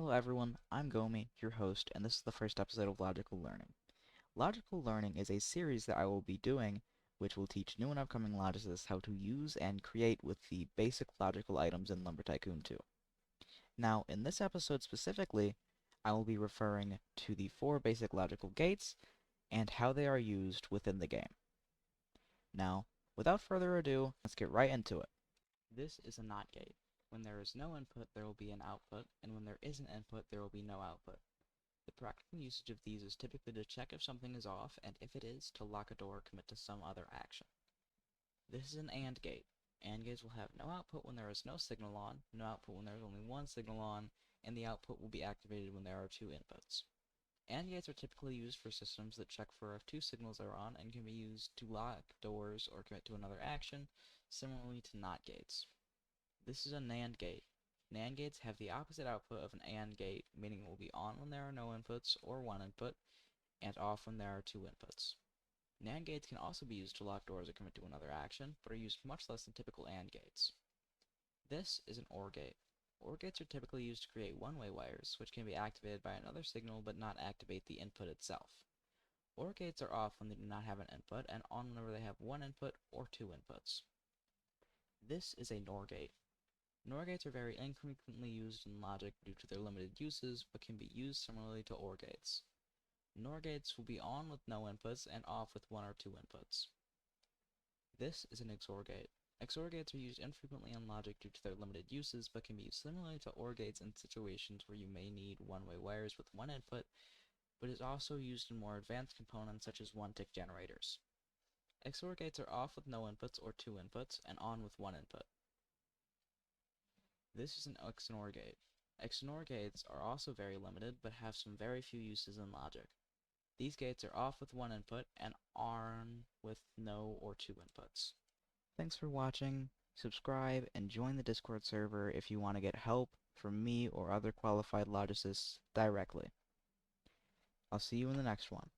Hello everyone, I'm Gomi, your host, and this is the first episode of Logical Learning. Logical Learning is a series that I will be doing which will teach new and upcoming logicists how to use and create with the basic logical items in Lumber Tycoon 2. Now, in this episode specifically, I will be referring to the 4 basic logical gates and how they are used within the game. Now, without further ado, let's get right into it. This is a NOT gate. When there is no input, there will be an output, and when there is an input, there will be no output. The practical usage of these is typically to check if something is off, and if it is, to lock a door or commit to some other action. This is an AND gate. AND gates will have no output when there is no signal on, no output when there is only one signal on, and the output will be activated when there are 2 inputs. AND gates are typically used for systems that check for if 2 signals are on and can be used to lock doors or commit to another action, similarly to NOT gates. This is a NAND gate. NAND gates have the opposite output of an AND gate, meaning it will be on when there are no inputs or one input, and off when there are 2 inputs. NAND gates can also be used to lock doors or commit to another action, but are used much less than typical AND gates. This is an OR gate. OR gates are typically used to create one-way wires, which can be activated by another signal but not activate the input itself. OR gates are off when they do not have an input, and on whenever they have one input or 2 inputs. This is a NOR gate. NOR gates are very infrequently used in logic due to their limited uses, but can be used similarly to OR gates. NOR gates will be on with no inputs and off with 1 or 2 inputs. This is an XOR gate. XOR gates are used infrequently in logic due to their limited uses, but can be used similarly to OR gates in situations where you may need one-way wires with one input, but is also used in more advanced components such as one-tick generators. XOR gates are off with no inputs or 2 inputs, and on with 1 input. This is an XNOR gate. XNOR gates are also very limited, but have some very few uses in logic. These gates are off with 1 input and on with no or 2 inputs. Thanks for watching. Subscribe and join the Discord server if you want to get help from me or other qualified logicists directly. I'll see you in the next one.